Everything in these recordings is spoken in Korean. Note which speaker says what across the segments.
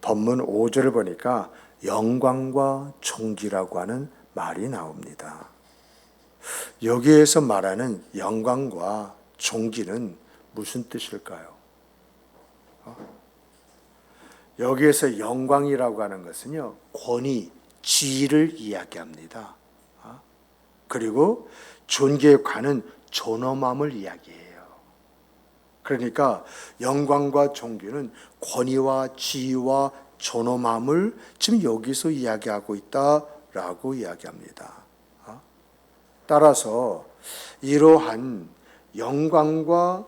Speaker 1: 본문 5절을 보니까 영광과 존귀라고 하는 말이 나옵니다. 여기에서 말하는 영광과 존귀는 무슨 뜻일까요? 여기에서 영광이라고 하는 것은요, 권위, 지위를 이야기합니다. 그리고 존귀에 관한 존엄함을 이야기해요. 그러니까 영광과 존귀는 권위와 지위와 존엄함을 지금 여기서 이야기하고 있다라고 이야기합니다. 따라서 이러한 영광과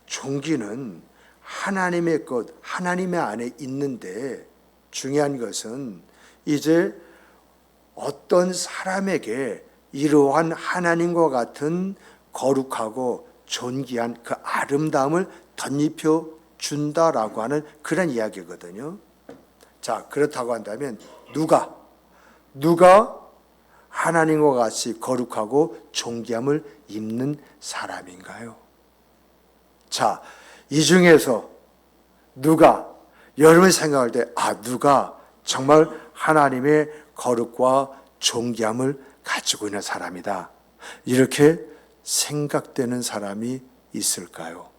Speaker 1: 존귀는 하나님의 것, 하나님의 안에 있는데 중요한 것은 이제 어떤 사람에게 이러한 하나님과 같은 거룩하고 존귀한 그 아름다움을 덧입혀 준다라고 하는 그런 이야기거든요. 자, 그렇다고 한다면 누가 하나님과 같이 거룩하고 존귀함을 입는 사람인가요? 자, 이 중에서 누가 여러분이 생각할 때 누가 정말 하나님의 거룩과 존귀함을 가지고 있는 사람이다, 이렇게 생각되는 사람이 있을까요?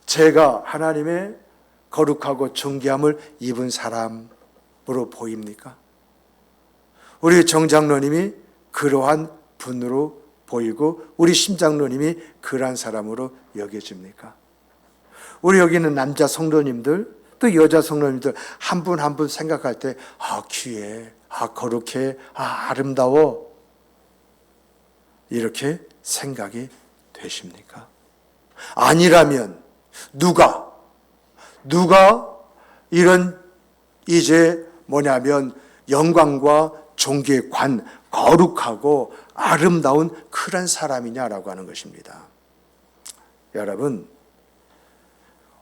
Speaker 1: 제가 하나님의 거룩하고 존귀함을 입은 사람으로 보입니까? 우리 정장로님이 그러한 분으로 보이고 우리 심장로님이 그러한 사람으로 여겨집니까? 우리 여기 있는 남자 성도님들 또 여자 성도님들 한 분 한 분 생각할 때 귀해, 거룩해, 아름다워, 이렇게 생각이 되십니까? 아니라면 누가 이런 이제 뭐냐면 영광과 존귀에 관 거룩하고 아름다운 그런 사람이냐라고 하는 것입니다. 여러분,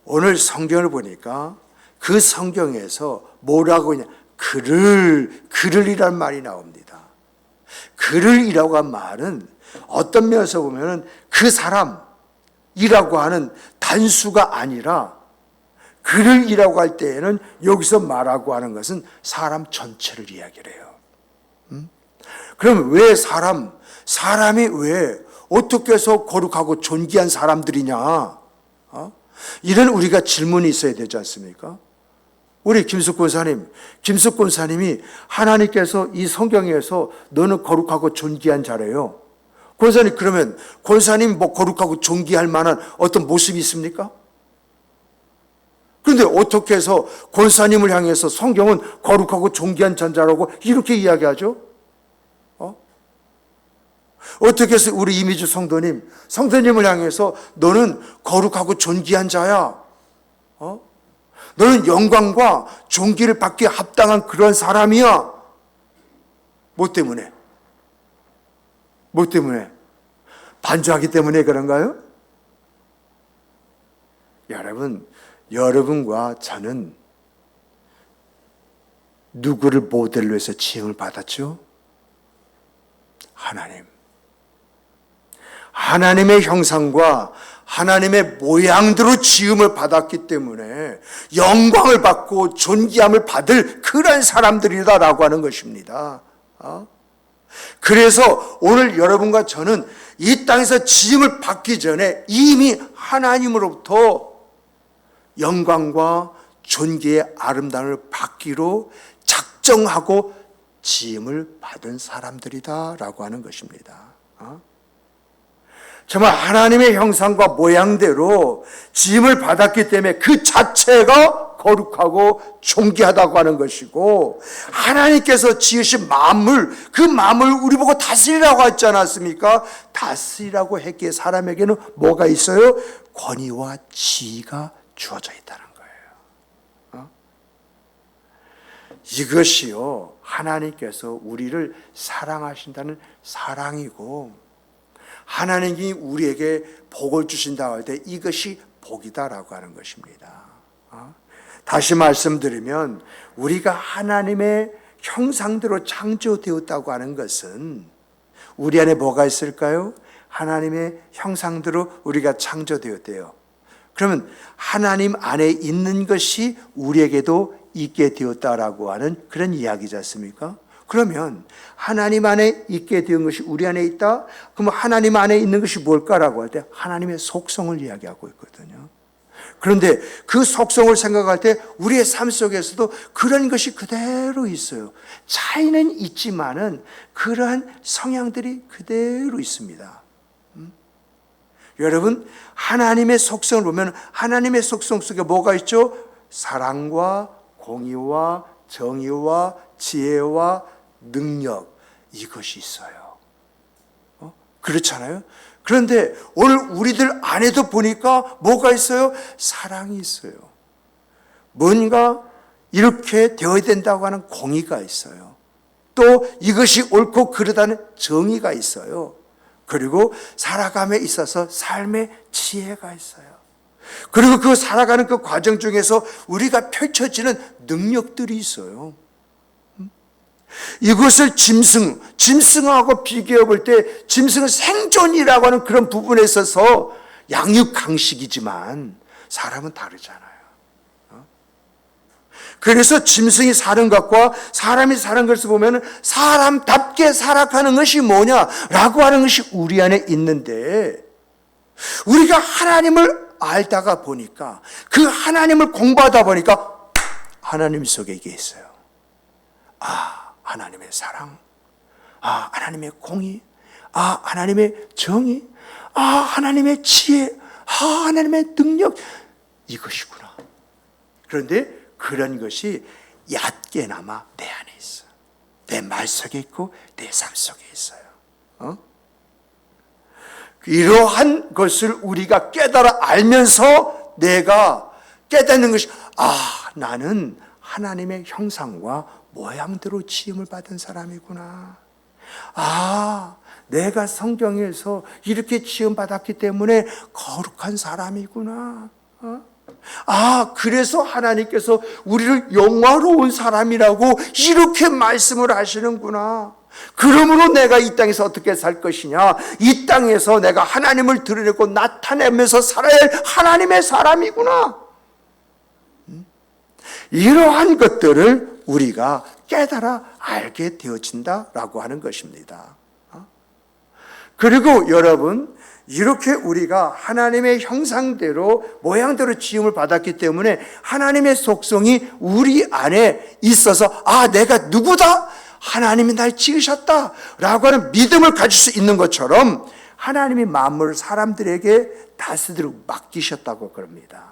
Speaker 1: 오늘 성경을 보니까 그 성경에서 뭐라고 하냐, 그를이란 말이 나옵니다. 그를이라고 한 말은 어떤 면에서 보면은 그 사람이라고 하는 단수가 아니라 그를이라고 할 때에는 여기서 말하고 하는 것은 사람 전체를 이야기를 해요. 그럼 왜 사람이 왜 어떻게 해서 거룩하고 존귀한 사람들이냐? 이런 우리가 질문이 있어야 되지 않습니까? 우리 김숙 권사님이 하나님께서 이 성경에서 너는 거룩하고 존귀한 자래요. 권사님, 그러면 권사님 뭐 거룩하고 존귀할 만한 어떤 모습이 있습니까? 그런데 어떻게 해서 권사님을 향해서 성경은 거룩하고 존귀한 자라고 이렇게 이야기하죠? 어떻게 해서 우리 이미주 성도님을 향해서 너는 거룩하고 존귀한 자야, 너는 영광과 존귀를 받기에 합당한 그런 사람이야. 뭐 때문에? 반주하기 때문에 그런가요? 여러분과 저는 누구를 모델로 해서 지음을 받았죠? 하나님의 형상과 하나님의 모양대로 지음을 받았기 때문에 영광을 받고 존귀함을 받을 그런 사람들이다라고 하는 것입니다. 그래서 오늘 여러분과 저는 이 땅에서 지음을 받기 전에 이미 하나님으로부터 영광과 존귀의 아름다움을 받기로 작정하고 지음을 받은 사람들이다라고 하는 것입니다. 정말 하나님의 형상과 모양대로 지음을 받았기 때문에 그 자체가 거룩하고 존귀하다고 하는 것이고, 하나님께서 지으신 만물, 그 만물을 우리 보고 다스리라고 했지 않았습니까? 다스리라고 했기에 사람에게는 뭐가 있어요? 권위와 지위가 주어져 있다는 거예요. 이것이요, 하나님께서 우리를 사랑하신다는 사랑이고, 하나님이 우리에게 복을 주신다고 할 때 이것이 복이다라고 하는 것입니다. 다시 말씀드리면 우리가 하나님의 형상대로 창조되었다고 하는 것은 우리 안에 뭐가 있을까요? 하나님의 형상대로 우리가 창조되었대요. 그러면 하나님 안에 있는 것이 우리에게도 있게 되었다라고 하는 그런 이야기지 않습니까? 그러면 하나님 안에 있게 된 것이 우리 안에 있다? 그러면 하나님 안에 있는 것이 뭘까라고 할 때 하나님의 속성을 이야기하고 있거든요. 그런데 그 속성을 생각할 때 우리의 삶 속에서도 그런 것이 그대로 있어요. 차이는 있지만은 그러한 성향들이 그대로 있습니다. 여러분, 하나님의 속성을 보면 하나님의 속성 속에 뭐가 있죠? 사랑과 공의와 정의와 지혜와 능력, 이것이 있어요. 그렇잖아요? 그런데 오늘 우리들 안에도 보니까 뭐가 있어요? 사랑이 있어요. 뭔가 이렇게 되어야 된다고 하는 공의가 있어요. 또 이것이 옳고 그르다는 정의가 있어요. 그리고 살아감에 있어서 삶의 지혜가 있어요. 그리고 그 살아가는 그 과정 중에서 우리가 펼쳐지는 능력들이 있어요. 이것을 짐승하고 비교해 볼 때 짐승은 생존이라고 하는 그런 부분에 있어서 양육강식이지만 사람은 다르잖아요. 그래서 짐승이 사는 것과 사람이 사는 것을 보면 사람답게 살아가는 것이 뭐냐라고 하는 것이 우리 안에 있는데, 우리가 하나님을 알다가 보니까, 그 하나님을 공부하다 보니까 하나님 속에 이게 있어요. 하나님의 사랑, 하나님의 공의, 하나님의 정의, 하나님의 지혜, 하나님의 능력, 이것이구나. 그런데 그런 것이 얕게나마 내 안에 있어. 내 말 속에 있고 내 삶 속에 있어요. 이러한 것을 우리가 깨달아 알면서 내가 깨닫는 것이, 나는 하나님의 형상과 모양대로 지음을 받은 사람이구나. 내가 성경에서 이렇게 지음 받았기 때문에 거룩한 사람이구나. 그래서 하나님께서 우리를 영화로운 사람이라고 이렇게 말씀을 하시는구나. 그러므로 내가 이 땅에서 어떻게 살 것이냐, 이 땅에서 내가 하나님을 드러내고 나타내면서 살아야 할 하나님의 사람이구나. 이러한 것들을 우리가 깨달아 알게 되어진다라고 하는 것입니다. 그리고 여러분, 이렇게 우리가 하나님의 형상대로 모양대로 지음을 받았기 때문에 하나님의 속성이 우리 안에 있어서 내가 누구다? 하나님이 날 지으셨다 라고 하는 믿음을 가질 수 있는 것처럼 하나님이 만물을 사람들에게 다스리도록 맡기셨다고 그럽니다.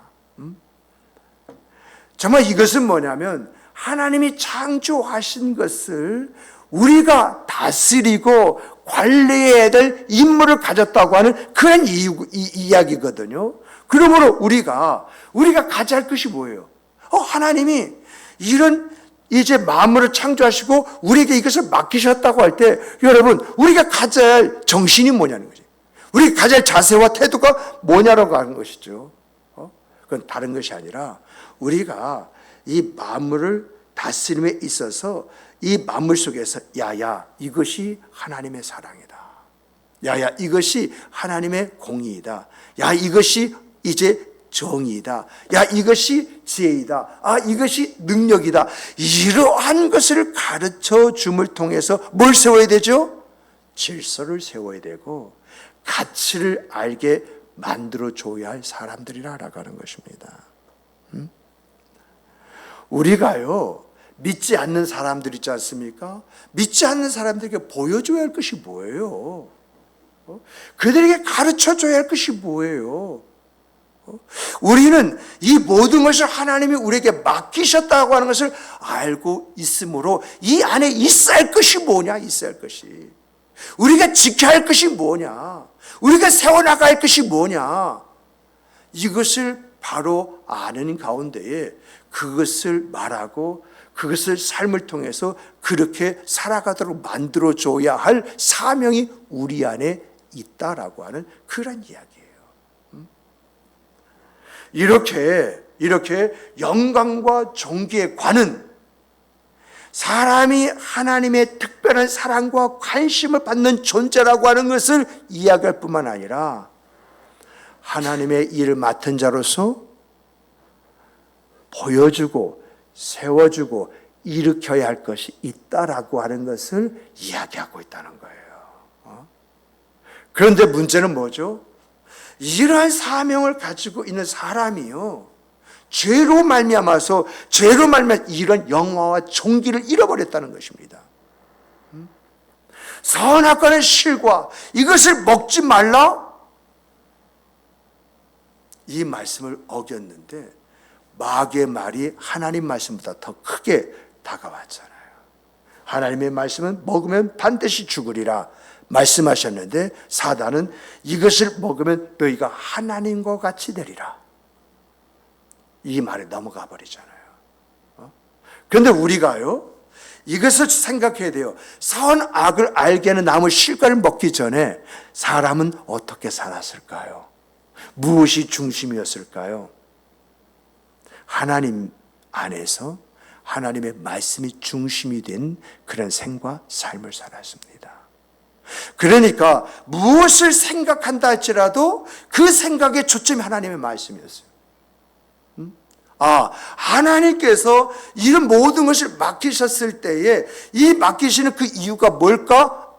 Speaker 1: 정말 이것은 뭐냐면 하나님이 창조하신 것을 우리가 다스리고 관리해야 될 임무를 가졌다고 하는 그런 이야기거든요. 그러므로 우리가 가져야 할 것이 뭐예요? 하나님이 이런 이제 만물을 창조하시고 우리에게 이것을 맡기셨다고 할 때, 여러분, 우리가 가져야 할 정신이 뭐냐는 거지. 우리가 가져야 할 자세와 태도가 뭐냐라고 하는 것이죠. 그건 다른 것이 아니라 우리가 이 만물을 다스림에 있어서 이 만물 속에서 이것이 하나님의 사랑이다. 이것이 하나님의 공의이다. 이것이 이제 정의이다. 이것이 지혜이다. 이것이 능력이다. 이러한 것을 가르쳐 줌을 통해서 뭘 세워야 되죠? 질서를 세워야 되고 가치를 알게 만들어 줘야 할 사람들이라고 하는 것입니다. 우리가요, 믿지 않는 사람들 있지 않습니까? 믿지 않는 사람들에게 보여줘야 할 것이 뭐예요? 그들에게 가르쳐줘야 할 것이 뭐예요? 우리는 이 모든 것을 하나님이 우리에게 맡기셨다고 하는 것을 알고 있으므로 이 안에 있어야 할 것이 뭐냐, 있어야 할 것이. 우리가 지켜야 할 것이 뭐냐, 우리가 세워나가야 할 것이 뭐냐, 이것을 바로 아는 가운데에 그것을 말하고 그것을 삶을 통해서 그렇게 살아가도록 만들어줘야 할 사명이 우리 안에 있다라고 하는 그런 이야기예요. 이렇게 영광과 존귀에 관은 사람이 하나님의 특별한 사랑과 관심을 받는 존재라고 하는 것을 이야기할 뿐만 아니라 하나님의 일을 맡은 자로서 보여주고 세워주고 일으켜야 할 것이 있다라고 하는 것을 이야기하고 있다는 거예요. 그런데 문제는 뭐죠? 이러한 사명을 가지고 있는 사람이요, 죄로 말미암아서 이런 영화와 종기를 잃어버렸다는 것입니다. 선악과는 실과 이것을 먹지 말라, 이 말씀을 어겼는데 마귀의 말이 하나님 말씀보다 더 크게 다가왔잖아요. 하나님의 말씀은 먹으면 반드시 죽으리라 말씀하셨는데 사단은 이것을 먹으면 너희가 하나님과 같이 되리라, 이 말에 넘어가 버리잖아요. 그런데 우리가요, 이것을 생각해야 돼요. 선악을 알게 하는 나무 실과를 먹기 전에 사람은 어떻게 살았을까요? 무엇이 중심이었을까요? 하나님 안에서 하나님의 말씀이 중심이 된 그런 생과 삶을 살았습니다. 그러니까 무엇을 생각한다 할지라도 그 생각의 초점이 하나님의 말씀이었어요. 하나님께서 이런 모든 것을 맡기셨을 때에 이 맡기시는 그 이유가 뭘까?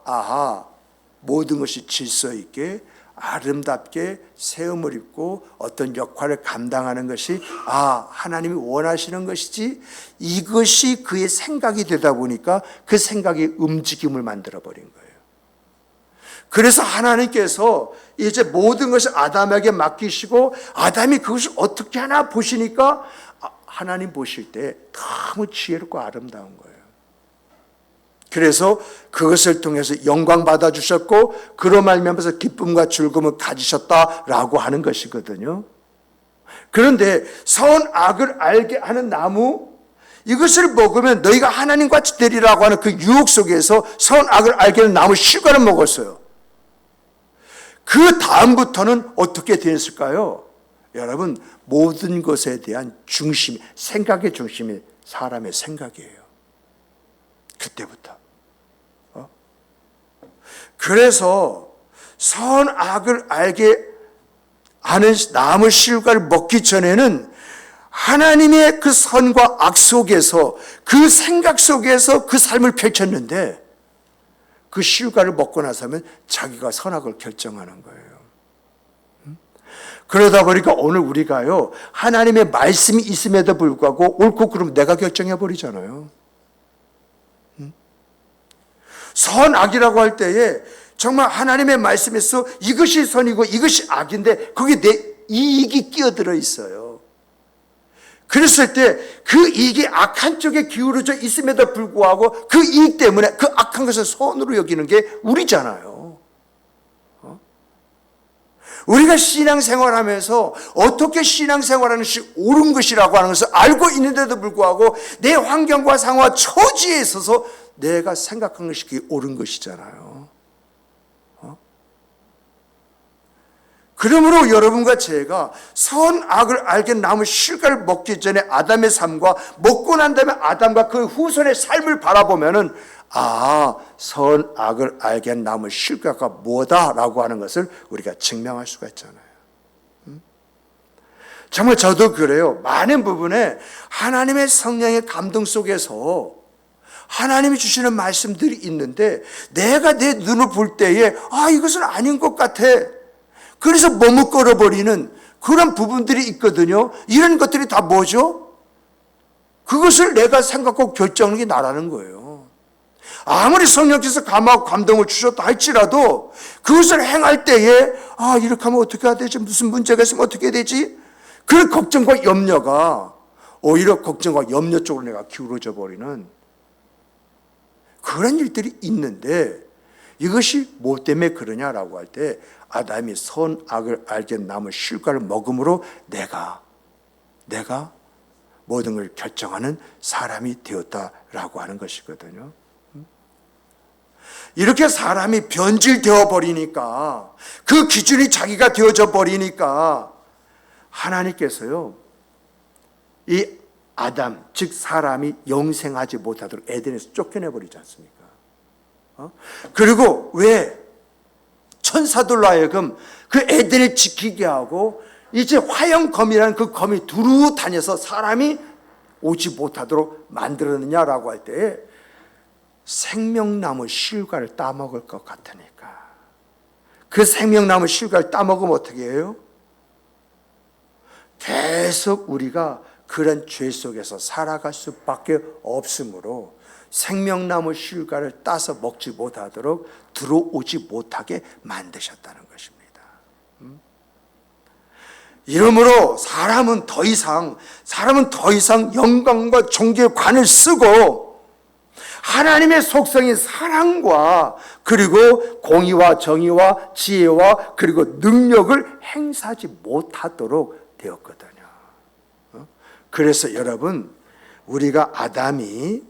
Speaker 1: 모든 것이 질서 있게 아름답게 세움을 입고 어떤 역할을 감당하는 것이 하나님이 원하시는 것이지, 이것이 그의 생각이 되다 보니까 그 생각이 움직임을 만들어 버린 거예요. 그래서 하나님께서 이제 모든 것을 아담에게 맡기시고 아담이 그것을 어떻게 하나 보시니까 하나님 보실 때 너무 지혜롭고 아름다운 거예요. 그래서 그것을 통해서 영광 받아주셨고 그로 말미암아서 기쁨과 즐거움을 가지셨다라고 하는 것이거든요. 그런데 선악을 알게 하는 나무, 이것을 먹으면 너희가 하나님과 같이 되리라고 하는 그 유혹 속에서 선악을 알게 하는 나무 실과를 먹었어요. 그 다음부터는 어떻게 되었을까요? 여러분, 모든 것에 대한 중심, 생각의 중심이 사람의 생각이에요. 그때부터. 그래서 선악을 알게 하는 나무 실과를 먹기 전에는 하나님의 그 선과 악 속에서, 그 생각 속에서 그 삶을 펼쳤는데 그 실과를 먹고 나서면 자기가 선악을 결정하는 거예요. 그러다 보니까 오늘 우리가요, 하나님의 말씀이 있음에도 불구하고 옳고 그르면 내가 결정해 버리잖아요. 선악이라고 할 때에 정말 하나님의 말씀에서 이것이 선이고 이것이 악인데 거기에 내 이익이 끼어들어 있어요. 그랬을 때 그 이익이 악한 쪽에 기울어져 있음에도 불구하고 그 이익 때문에 그 악한 것을 선으로 여기는 게 우리잖아요. 우리가 신앙생활하면서 어떻게 신앙생활하는 것이 옳은 것이라고 하는 것을 알고 있는데도 불구하고 내 환경과 상황과 처지에 있어서 내가 생각한 것이 그게 옳은 것이잖아요. 그러므로 여러분과 제가 선악을 알게 남은 실과를 먹기 전에 아담의 삶과 먹고 난 다음에 아담과 그 후손의 삶을 바라보면은 선악을 알게 남은 실과가 뭐다라고 하는 것을 우리가 증명할 수가 있잖아요. 정말 저도 그래요. 많은 부분에 하나님의 성령의 감동 속에서 하나님이 주시는 말씀들이 있는데 내가 내 눈을 볼 때에 이것은 아닌 것 같아. 그래서 머뭇거려버리는 그런 부분들이 있거든요. 이런 것들이 다 뭐죠? 그것을 내가 생각하고 결정하는 게 나라는 거예요. 아무리 성령께서 감하고 감동을 주셨다 할지라도 그것을 행할 때에 이렇게 하면 어떻게 해야 되지? 무슨 문제가 있으면 어떻게 해야 되지? 그 걱정과 염려가 오히려 걱정과 염려 쪽으로 내가 기울어져 버리는 그런 일들이 있는데, 이것이 뭐 때문에 그러냐라고 할 때 아담이 선악을 알게 남은 실과를 먹음으로 내가 모든 걸 결정하는 사람이 되었다라고 하는 것이거든요. 이렇게 사람이 변질되어 버리니까, 그 기준이 자기가 되어져 버리니까 하나님께서요, 이 아담, 즉 사람이 영생하지 못하도록 에덴에서 쫓겨내 버리지 않습니까? 그리고 왜 천사들로 하여금 그 에덴을 지키게 하고 이제 화염검이라는 그 검이 두루 다녀서 사람이 오지 못하도록 만들었느냐라고 할 때에 생명나무 실과를 따먹을 것 같으니까. 그 생명나무 실과를 따먹으면 어떻게 해요? 계속 우리가 그런 죄 속에서 살아갈 수밖에 없으므로 생명나무 실과를 따서 먹지 못하도록 들어오지 못하게 만드셨다는 것입니다. 이러므로 사람은 더 이상 영광과 존귀의 관을 쓰고 하나님의 속성인 사랑과 그리고 공의와 정의와 지혜와 그리고 능력을 행사하지 못하도록 되었거든요. 그래서 여러분, 우리가 아담이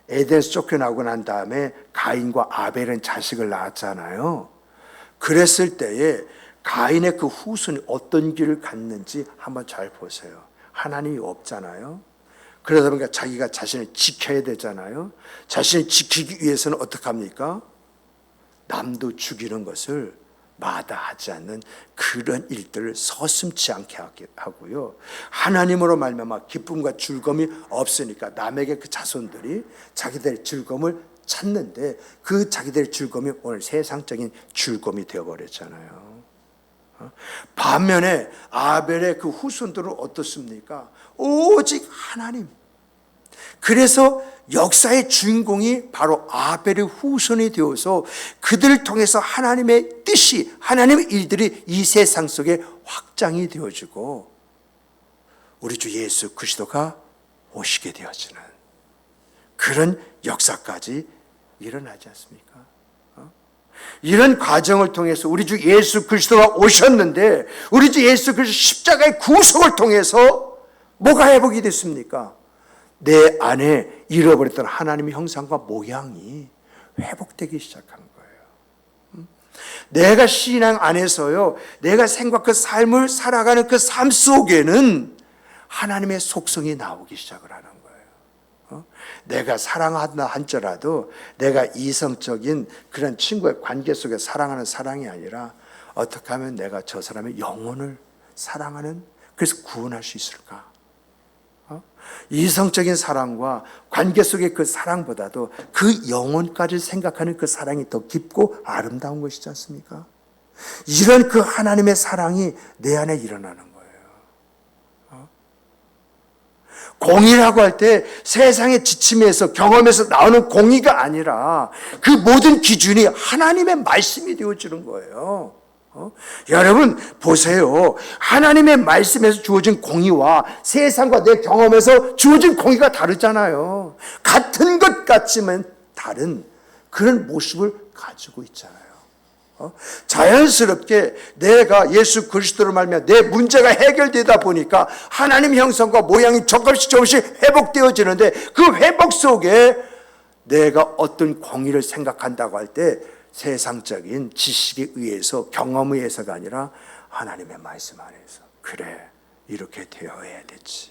Speaker 1: 에덴에서 쫓겨나고 난 다음에 가인과 아벨은 자식을 낳았잖아요. 그랬을 때에 가인의 그 후손이 어떤 길을 갔는지 한번 잘 보세요. 하나님이 없잖아요. 그러다 보니까 자기가 자신을 지켜야 되잖아요. 자신을 지키기 위해서는 어떻게 합니까? 남도 죽이는 것을 마다하지 않는 그런 일들을 서슴지 않게 하고요. 하나님으로 말미암아 기쁨과 즐거움이 없으니까 남에게 그 자손들이 자기들의 즐거움을 찾는데 그 자기들의 즐거움이 오늘 세상적인 즐거움이 되어버렸잖아요. 반면에 아벨의 그 후손들은 어떻습니까? 오직 하나님. 그래서 역사의 주인공이 바로 아벨의 후손이 되어서 그들을 통해서 하나님의 뜻이, 하나님의 일들이 이 세상 속에 확장이 되어지고 우리 주 예수 그리스도가 오시게 되어지는 그런 역사까지 일어나지 않습니까? 이런 과정을 통해서 우리 주 예수 그리스도가 오셨는데 우리 주 예수 그리스도 십자가의 구속을 통해서 뭐가 회복이 됐습니까? 내 안에 잃어버렸던 하나님의 형상과 모양이 회복되기 시작한 거예요. 내가 신앙 안에서요, 내가 생각 그 삶을 살아가는 그 삶 속에는 하나님의 속성이 나오기 시작을 하는 거예요. 내가 사랑한다 한자라도 내가 이성적인 그런 친구의 관계 속에 사랑하는 사랑이 아니라 어떻게 하면 내가 저 사람의 영혼을 사랑하는, 그래서 구원할 수 있을까? 이성적인 사랑과 관계 속의 그 사랑보다도 그 영혼까지 생각하는 그 사랑이 더 깊고 아름다운 것이지 않습니까? 이런 그 하나님의 사랑이 내 안에 일어나는 거예요. 공의라고 할 때 세상의 지침에서 경험에서 나오는 공의가 아니라 그 모든 기준이 하나님의 말씀이 되어지는 거예요. 여러분 보세요. 하나님의 말씀에서 주어진 공의와 세상과 내 경험에서 주어진 공의가 다르잖아요. 같은 것 같지만 다른 그런 모습을 가지고 있잖아요. 자연스럽게 내가 예수 그리스도로 말미암아 내 문제가 해결되다 보니까 하나님 형상과 모양이 조금씩 회복되어지는데 그 회복 속에 내가 어떤 공의를 생각한다고 할 때 세상적인 지식에 의해서 경험에 의해서가 아니라 하나님의 말씀 안에서 그래 이렇게 되어야 되지,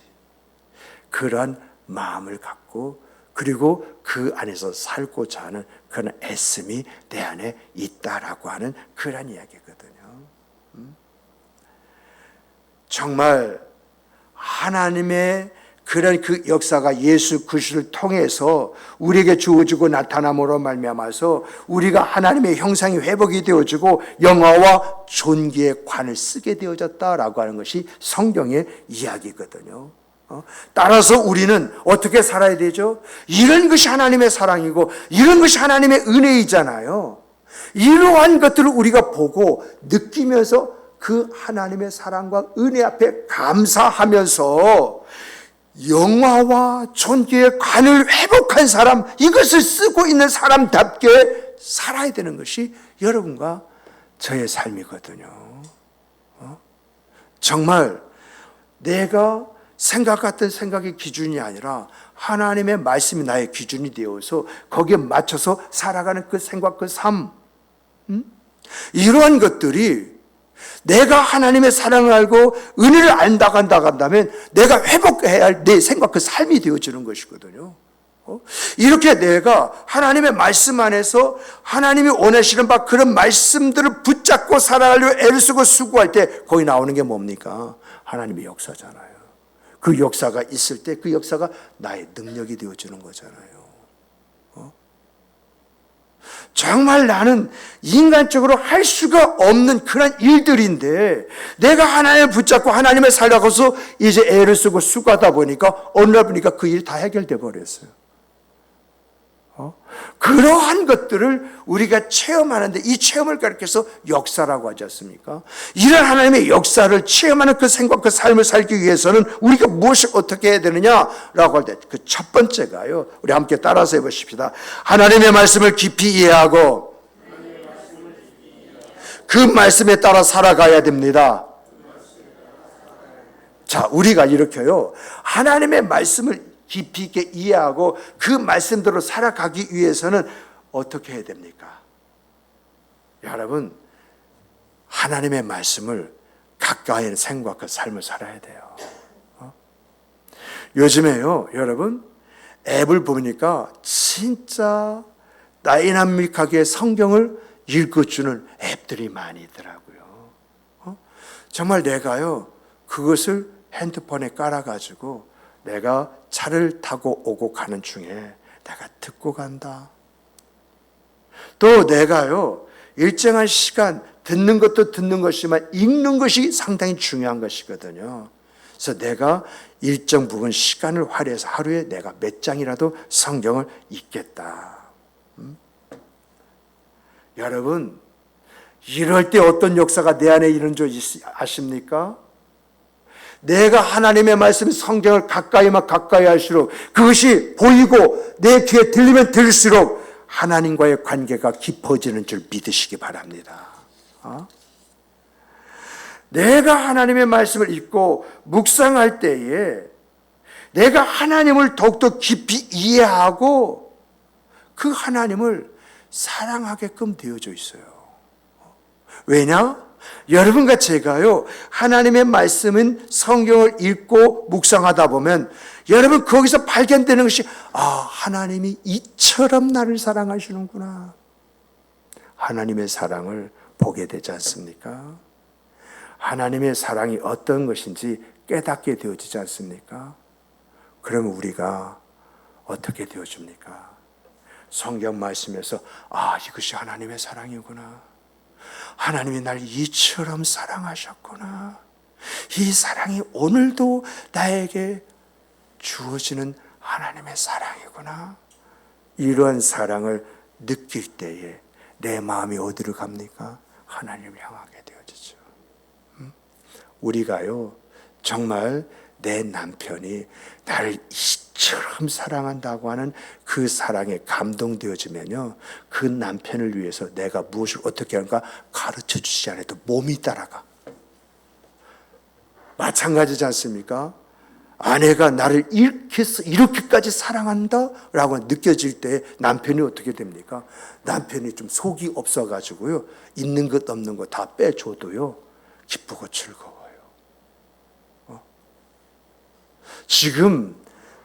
Speaker 1: 그런 마음을 갖고 그리고 그 안에서 살고자 하는 그런 애씀이 내 안에 있다라고 하는 그런 이야기거든요. 정말 하나님의 그런 그 역사가 예수 그리스도를 통해서 우리에게 주어지고 나타남으로 말미암아서 우리가 하나님의 형상이 회복이 되어지고 영화와 존귀의 관을 쓰게 되어졌다라고 하는 것이 성경의 이야기거든요. 따라서 우리는 어떻게 살아야 되죠? 이런 것이 하나님의 사랑이고 이런 것이 하나님의 은혜이잖아요. 이러한 것들을 우리가 보고 느끼면서 그 하나님의 사랑과 은혜 앞에 감사하면서 영화와 존귀의 관을 회복한 사람, 이것을 쓰고 있는 사람답게 살아야 되는 것이 여러분과 저의 삶이거든요. 정말 내가 생각했던 생각의 기준이 아니라 하나님의 말씀이 나의 기준이 되어서 거기에 맞춰서 살아가는 그 생각, 그 삶, 이러한 것들이 내가 하나님의 사랑을 알고 은혜를 안다고 한다면 내가 회복해야 할 내 생각, 그 삶이 되어지는 것이거든요. 이렇게 내가 하나님의 말씀 안에서 하나님이 원하시는 바 그런 말씀들을 붙잡고 살아가려고 애를 쓰고 수고할 때 거기 나오는 게 뭡니까? 하나님의 역사잖아요. 그 역사가 있을 때 그 역사가 나의 능력이 되어주는 거잖아요. 정말 나는 인간적으로 할 수가 없는 그런 일들인데 내가 하나님을 붙잡고 하나님을 살아가서 이제 애를 쓰고 수고하다 보니까 어느 날 보니까 그 일이 다 해결돼 버렸어요. 그러한 것들을 우리가 체험하는데 이 체험을 가리켜서 역사라고 하지 않습니까? 이런 하나님의 역사를 체험하는 그 생각, 그 삶을 살기 위해서는 우리가 무엇을 어떻게 해야 되느냐라고 할 때 그 첫 번째가요. 우리 함께 따라서 해보십시다. 하나님의 말씀을 깊이 이해하고 그 말씀에 따라 살아가야 됩니다. 자, 우리가 이렇게요. 하나님의 말씀을 깊이 있게 이해하고 그 말씀대로 살아가기 위해서는 어떻게 해야 됩니까? 여러분, 하나님의 말씀을 가까이 생각과 삶을 살아야 돼요. 요즘에요, 여러분, 앱을 보니까 진짜 다이나믹하게 성경을 읽어주는 앱들이 많이 있더라고요. 정말 내가요, 그것을 핸드폰에 깔아가지고 내가 차를 타고 오고 가는 중에 내가 듣고 간다. 또 내가요, 일정한 시간 듣는 것도 듣는 것이지만 읽는 것이 상당히 중요한 것이거든요. 그래서 내가 일정 부분 시간을 할애해서 하루에 내가 몇 장이라도 성경을 읽겠다. 여러분, 이럴 때 어떤 역사가 내 안에 이런 줄 아십니까? 내가 하나님의 말씀 성경을 가까이만 가까이 할수록 그것이 보이고 내 귀에 들리면 들을수록 하나님과의 관계가 깊어지는 줄 믿으시기 바랍니다. 내가 하나님의 말씀을 읽고 묵상할 때에 내가 하나님을 더욱더 깊이 이해하고 그 하나님을 사랑하게끔 되어져 있어요. 왜냐? 여러분과 제가요, 하나님의 말씀은 성경을 읽고 묵상하다 보면 여러분 거기서 발견되는 것이 하나님이 이처럼 나를 사랑하시는구나. 하나님의 사랑을 보게 되지 않습니까? 하나님의 사랑이 어떤 것인지 깨닫게 되어지지 않습니까? 그러면 우리가 어떻게 되어집니까? 성경 말씀에서 이것이 하나님의 사랑이구나. 하나님이 날 이처럼 사랑하셨구나. 이 사랑이 오늘도 나에게 주어지는 하나님의 사랑이구나. 이러한 사랑을 느낄 때에 내 마음이 어디로 갑니까? 하나님을 향하게 되어지죠. 우리가요, 정말 내 남편이 나를 이처럼 사랑한다고 하는 그 사랑에 감동되어지면요, 그 남편을 위해서 내가 무엇을 어떻게 하는가 가르쳐 주지 않아도 몸이 따라가. 마찬가지지 않습니까? 아내가 나를 이렇게까지 사랑한다라고 느껴질 때 남편이 어떻게 됩니까? 남편이 좀 속이 없어가지고요, 있는 것 없는 것 다 빼줘도요 기쁘고 즐거워요. 지금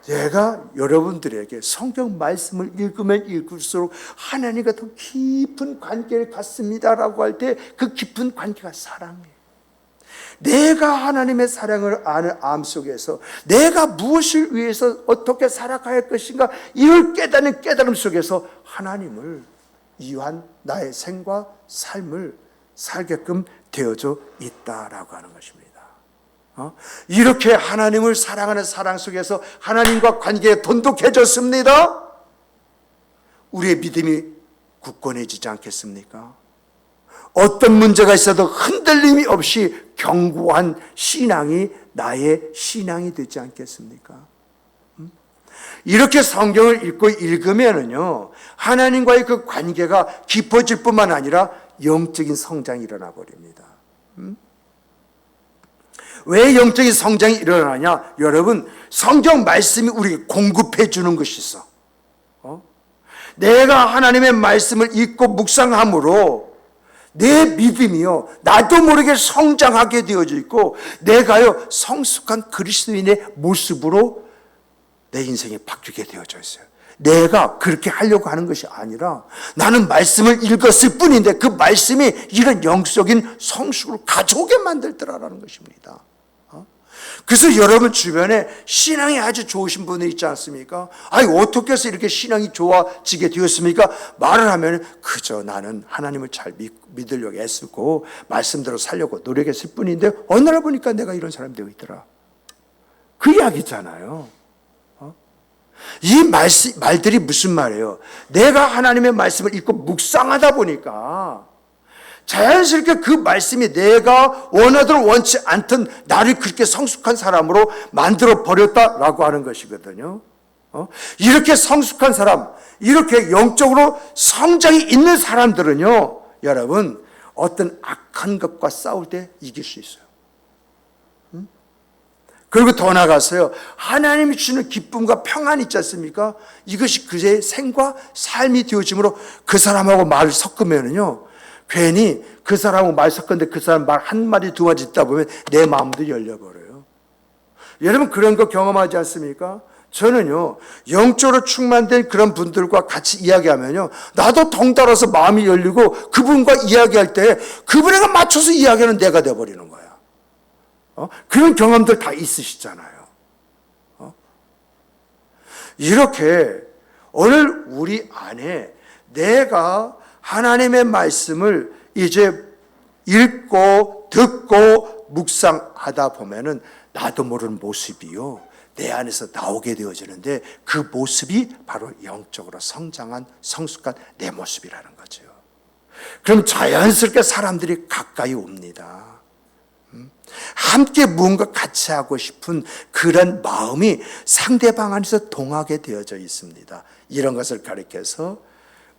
Speaker 1: 제가 여러분들에게 성경 말씀을 읽으면 읽을수록 하나님과 더 깊은 관계를 갖습니다라고 할 때 그 깊은 관계가 사랑이에요. 내가 하나님의 사랑을 아는 마음속에서 내가 무엇을 위해서 어떻게 살아가야 할 것인가, 이걸 깨닫는 깨달음 속에서 하나님을 위한 나의 생과 삶을 살게끔 되어져 있다라고 하는 것입니다. 이렇게 하나님을 사랑하는 사랑 속에서 하나님과 관계에 돈독해졌습니다. 우리의 믿음이 굳건해지지 않겠습니까? 어떤 문제가 있어도 흔들림이 없이 견고한 신앙이 나의 신앙이 되지 않겠습니까? 이렇게 성경을 읽고 읽으면은요, 하나님과의 그 관계가 깊어질 뿐만 아니라 영적인 성장이 일어나 버립니다. 왜 영적인 성장이 일어나냐? 여러분, 성경 말씀이 우리에게 공급해 주는 것이 있어. 내가 하나님의 말씀을 읽고 묵상함으로 내 믿음이요, 나도 모르게 성장하게 되어져 있고 내가요 성숙한 그리스도인의 모습으로 내 인생이 바뀌게 되어져 있어요. 내가 그렇게 하려고 하는 것이 아니라 나는 말씀을 읽었을 뿐인데 그 말씀이 이런 영적인 성숙을 가져오게 만들더라라는 것입니다. 그래서 여러분 주변에 신앙이 아주 좋으신 분이 있지 않습니까? 아니 어떻게 해서 이렇게 신앙이 좋아지게 되었습니까? 말을 하면 그저 나는 하나님을 잘 믿으려고 애쓰고 말씀대로 살려고 노력했을 뿐인데 어느 날 보니까 내가 이런 사람이 되어 있더라. 그 이야기잖아요. 이 말들이 무슨 말이에요? 내가 하나님의 말씀을 읽고 묵상하다 보니까 자연스럽게 그 말씀이 내가 원하든 원치 않든 나를 그렇게 성숙한 사람으로 만들어 버렸다라고 하는 것이거든요. 이렇게 성숙한 사람, 이렇게 영적으로 성장이 있는 사람들은요, 여러분, 어떤 악한 것과 싸울 때 이길 수 있어요. 그리고 더 나아가서요, 하나님이 주시는 기쁨과 평안이 있지 않습니까? 이것이 그의 생과 삶이 되어짐으로 그 사람하고 말을 섞으면은요, 괜히 그 사람하고 말 섞었는데 그 사람 말 한마디 두 마디 듣다 보면 내 마음도 열려버려요. 여러분 그런 거 경험하지 않습니까? 저는요, 영적으로 충만된 그런 분들과 같이 이야기하면요, 나도 덩달아서 마음이 열리고 그분과 이야기할 때 그분에게 맞춰서 이야기하는 내가 돼버리는 거야. 그런 경험들 다 있으시잖아요. 이렇게 오늘 우리 안에 내가 하나님의 말씀을 이제 읽고 듣고 묵상하다 보면은 나도 모르는 모습이요, 내 안에서 나오게 되어지는데 그 모습이 바로 영적으로 성장한 성숙한 내 모습이라는 거죠. 그럼 자연스럽게 사람들이 가까이 옵니다. 함께 무언가 같이 하고 싶은 그런 마음이 상대방 안에서 동하게 되어져 있습니다. 이런 것을 가리켜서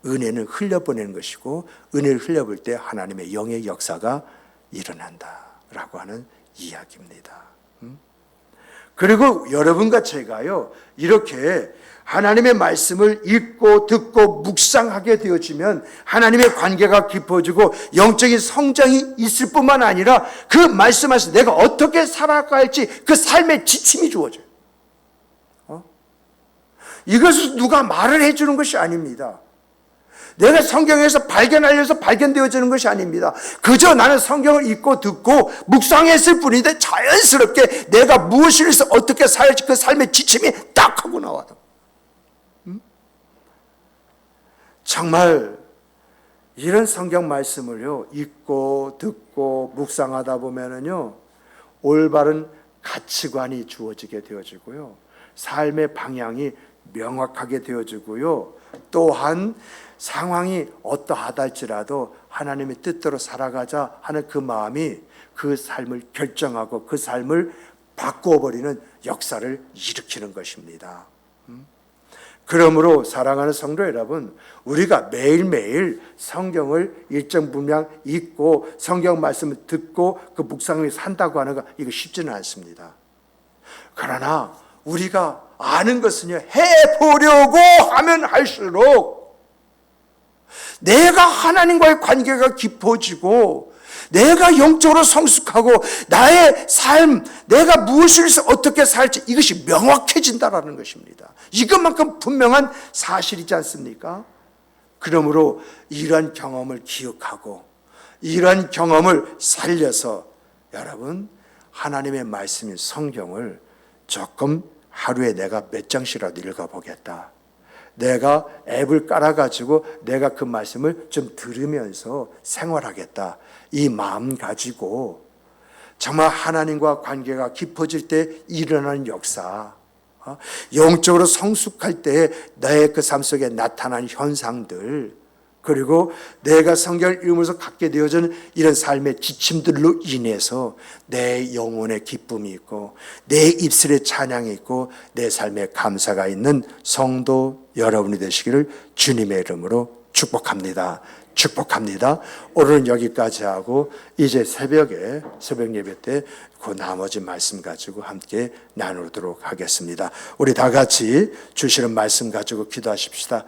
Speaker 1: 은혜는 흘려보내는 것이고 은혜를 흘려볼 때 하나님의 영의 역사가 일어난다라고 하는 이야기입니다. 그리고 여러분과 제가요, 이렇게 하나님의 말씀을 읽고 듣고 묵상하게 되어지면 하나님의 관계가 깊어지고 영적인 성장이 있을 뿐만 아니라 그 말씀 안에서 내가 어떻게 살아갈지 그 삶의 지침이 주어져요. 이것을 누가 말을 해주는 것이 아닙니다. 내가 성경에서 발견하려서 발견되어지는 것이 아닙니다. 그저 나는 성경을 읽고 듣고 묵상했을 뿐인데 자연스럽게 내가 무엇을 해서 어떻게 살지 그 삶의 지침이 딱 하고 나와요. 정말 이런 성경 말씀을요, 읽고 듣고 묵상하다 보면은요, 올바른 가치관이 주어지게 되어지고요, 삶의 방향이 명확하게 되어지고요, 또한 상황이 어떠하다 할지라도 하나님의 뜻대로 살아가자 하는 그 마음이 그 삶을 결정하고 그 삶을 바꾸어버리는 역사를 일으키는 것입니다. 그러므로 사랑하는 성도 여러분, 우리가 매일매일 성경을 일정 분량 읽고 성경 말씀을 듣고 그 묵상을 산다고 하는 거 이거 쉽지는 않습니다. 그러나 우리가 아는 것은요, 해보려고 하면 할수록 내가 하나님과의 관계가 깊어지고 내가 영적으로 성숙하고 나의 삶, 내가 무엇을 해서 어떻게 살지 이것이 명확해진다라는 것입니다. 이것만큼 분명한 사실이지 않습니까? 그러므로 이러한 경험을 기억하고 이러한 경험을 살려서 여러분, 하나님의 말씀인 성경을 조금 하루에 내가 몇 장씩이라도 읽어보겠다. 내가 앱을 깔아가지고 내가 그 말씀을 좀 들으면서 생활하겠다. 이 마음 가지고 정말 하나님과 관계가 깊어질 때 일어나는 역사, 영적으로 성숙할 때 나의 그 삶 속에 나타나는 현상들, 그리고 내가 성경을 읽으면서 갖게 되어지는 이런 삶의 지침들로 인해서 내 영혼의 기쁨이 있고 내 입술에 찬양이 있고 내 삶에 감사가 있는 성도 여러분이 되시기를 주님의 이름으로 축복합니다. 축복합니다. 오늘은 여기까지 하고 이제 새벽에 새벽 예배 때 그 나머지 말씀 가지고 함께 나누도록 하겠습니다. 우리 다 같이 주시는 말씀 가지고 기도하십시다.